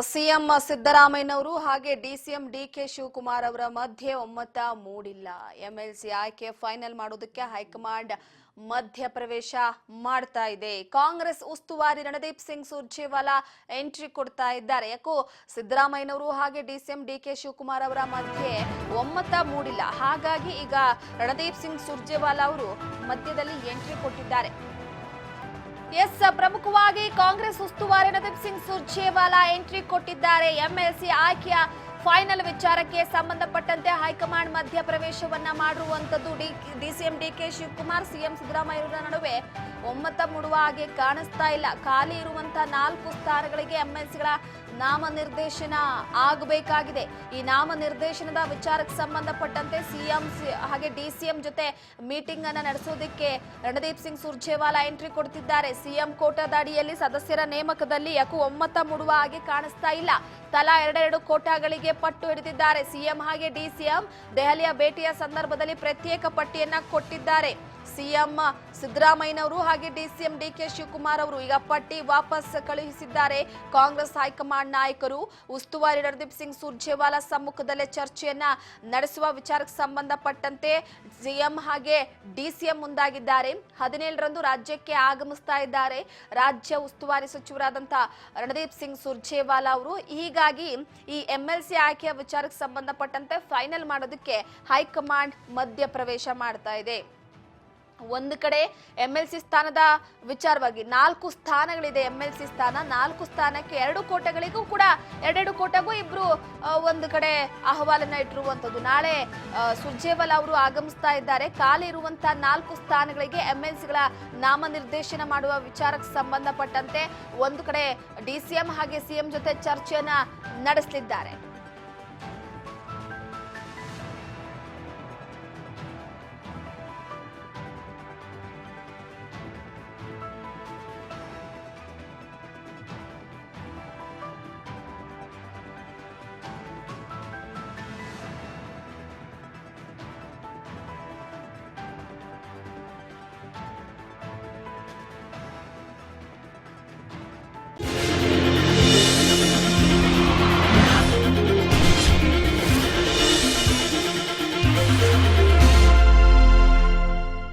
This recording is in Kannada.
ಸಿಎಂ ಸಿದ್ದರಾಮಯ್ಯನವರು ಹಾಗೆ ಡಿಸಿಎಂ ಡಿಕೆ ಶಿವಕುಮಾರ್ ಅವರ ಮಧ್ಯೆ ಒಮ್ಮತ ಮೂಡಿಲ್ಲ. ಎಂಎಲ್ಸಿ ಆಯ್ಕೆ ಫೈನಲ್ ಮಾಡೋದಕ್ಕೆ ಹೈಕಮಾಂಡ್ ಮಧ್ಯ ಪ್ರವೇಶ ಮಾಡ್ತಾ ಇದೆ. ಕಾಂಗ್ರೆಸ್ ಉಸ್ತುವಾರಿ ರಣದೀಪ್ ಸಿಂಗ್ ಸುರ್ಜೇವಾಲಾ ಎಂಟ್ರಿ ಕೊಡ್ತಾ ಇದ್ದಾರೆ. ಯಾಕೋ ಸಿದ್ದರಾಮಯ್ಯನವರು ಹಾಗೆ ಡಿಸಿಎಂ ಡಿಕೆ ಶಿವಕುಮಾರ್ ಅವರ ಮಧ್ಯೆ ಒಮ್ಮತ ಮೂಡಿಲ್ಲ. ಹಾಗಾಗಿ ಈಗ ರಣದೀಪ್ ಸಿಂಗ್ ಸುರ್ಜೇವಾಲಾ ಅವರು ಮಧ್ಯದಲ್ಲಿ ಎಂಟ್ರಿ ಕೊಟ್ಟಿದ್ದಾರೆ. ಪ್ರಮುಖವಾಗಿ ಕಾಂಗ್ರೆಸ್ ಉಸ್ತುವಾರಿ ರಣದೀಪ್ ಸಿಂಗ್ ಸುರ್ಜೇವಾಲಾ ಎಂಟ್ರಿ ಕೊಟ್ಟಿದ್ದಾರೆ. ಎಂಎಲ್ಸಿ ಆಯ್ಕೆಯ ಫೈನಲ್ ವಿಚಾರಕ್ಕೆ ಸಂಬಂಧಪಟ್ಟಂತೆ ಹೈಕಮಾಂಡ್ ಮಧ್ಯ ಪ್ರವೇಶವನ್ನ ಮಾಡಿರುವಂತದ್ದು. DCM DK Shivakumar CM Siddaramaiah ನಡುವೆ ಒಮ್ಮತ ಮೂಡುವ ಹಾಗೆ ಕಾಣಿಸ್ತಾ ಇಲ್ಲ. ಖಾಲಿ ಇರುವಂತಹ 4 ಸ್ಥಾನಗಳಿಗೆ ಎಂಎಲ್ಸಿಗಳ ನಾಮನಿರ್ದೇಶನ ಆಗಬೇಕಾಗಿದೆ. ಈ ನಾಮನಿರ್ದೇಶನದ ವಿಚಾರಕ್ಕೆ ಸಂಬಂಧಪಟ್ಟಂತೆ ಸಿಎಂ ಹಾಗೆ ಡಿಸಿಎಂ ಜೊತೆ ಮೀಟಿಂಗ್ ಅನ್ನ ನಡೆಸೋದಕ್ಕೆ ರಣದೀಪ್ ಸಿಂಗ್ ಸುರ್ಜೇವಾಲಾ ಎಂಟ್ರಿ ಕೊಡ್ತಿದ್ದಾರೆ. ಸಿಎಂ ಕೋಟಾದ ಅಡಿಯಲ್ಲಿ ಸದಸ್ಯರ ನೇಮಕದಲ್ಲಿ ಯಾಕೂ ಒಮ್ಮತ ಮೂಡುವ ಹಾಗೆ ಕಾಣಿಸ್ತಾ ಇಲ್ಲ. ತಲಾ 2 ಕೋಟಾಗಳಿಗೆ ಪಟ್ಟು ಹಿಡಿದಿದ್ದಾರೆ. ಸಿಎಂ ಹಾಗೆ ಡಿಸಿಎಂ ದೆಹಲಿಯ ಭೇಟಿಯ ಸಂದರ್ಭದಲ್ಲಿ ಪ್ರತ್ಯೇಕ ಪಟ್ಟಿಯನ್ನ ಕೊಟ್ಟಿದ್ದಾರೆ. ಸಿಎಂ ಸಿದ್ದರಾಮಯ್ಯನವರು ಹಾಗೆ ಡಿಸಿಎಂ ಡಿಕೆ ಶಿವಕುಮಾರ್ ಅವರು ಈಗ ಪಟ್ಟಿ ವಾಪಸ್ ಕಳುಹಿಸಿದ್ದಾರೆ. ಕಾಂಗ್ರೆಸ್ ಹೈಕಮಾಂಡ್ ನಾಯಕರು ಉಸ್ತುವಾರಿ ರಣದೀಪ್ ಸಿಂಗ್ ಸುರ್ಜೇವಾಲಾ ಸಮ್ಮುಖದಲ್ಲೇ ಚರ್ಚೆಯನ್ನ ನಡೆಸುವ ವಿಚಾರಕ್ಕೆ ಸಂಬಂಧಪಟ್ಟಂತೆ ಸಿಎಂ ಹಾಗೆ ಡಿಸಿಎಂ ಮುಂದಾಗಿದ್ದಾರೆ. 17ರಂದು ರಾಜ್ಯಕ್ಕೆ ಆಗಮಿಸ್ತಾ ಇದ್ದಾರೆ ರಾಜ್ಯ ಉಸ್ತುವಾರಿ ಸಚಿವರಾದಂತಹ ರಣದೀಪ್ ಸಿಂಗ್ ಸುರ್ಜೇವಾಲಾ ಅವರು. ಹೀಗಾಗಿ ಈ ಎಂಎಲ್ಸಿ ಆಯ್ಕೆಯ ವಿಚಾರಕ್ಕೆ ಸಂಬಂಧಪಟ್ಟಂತೆ ಫೈನಲ್ ಮಾಡೋದಕ್ಕೆ ಹೈಕಮಾಂಡ್ ಮಧ್ಯ ಪ್ರವೇಶ ಮಾಡ್ತಾ ಇದೆ. ಒಂದು ಕಡೆ ಎಂಎಲ್ಸಿ ಸ್ಥಾನದ ವಿಚಾರವಾಗಿ 4 ಸ್ಥಾನಗಳಿದೆ. ಎಂಎಲ್ಸಿ ಸ್ಥಾನ 4 ಸ್ಥಾನಕ್ಕೆ 2 ಕೋಟೆಗಳಿಗೂ ಕೂಡ 2 ಕೋಟೆಗೂ ಇಬ್ರು ಒಂದು ಕಡೆ ಅಹವಾಲನ್ನ ಇಟ್ಟಿರುವಂತದ್ದು. ನಾಳೆ ಸುರ್ಜೇವಾಲಾ ಅವರು ಆಗಮಿಸ್ತಾ ಇದ್ದಾರೆ. ಖಾಲಿ ಇರುವಂತಹ 4 ಸ್ಥಾನಗಳಿಗೆ ಎಂಎಲ್ಸಿಗಳ ನಾಮನಿರ್ದೇಶನ ಮಾಡುವ ವಿಚಾರಕ್ಕೆ ಸಂಬಂಧಪಟ್ಟಂತೆ ಒಂದು ಕಡೆ ಡಿಸಿಎಂ ಹಾಗೆ ಸಿಎಂ ಜೊತೆ ಚರ್ಚೆಯನ್ನ ನಡೆಸಲಿದ್ದಾರೆ.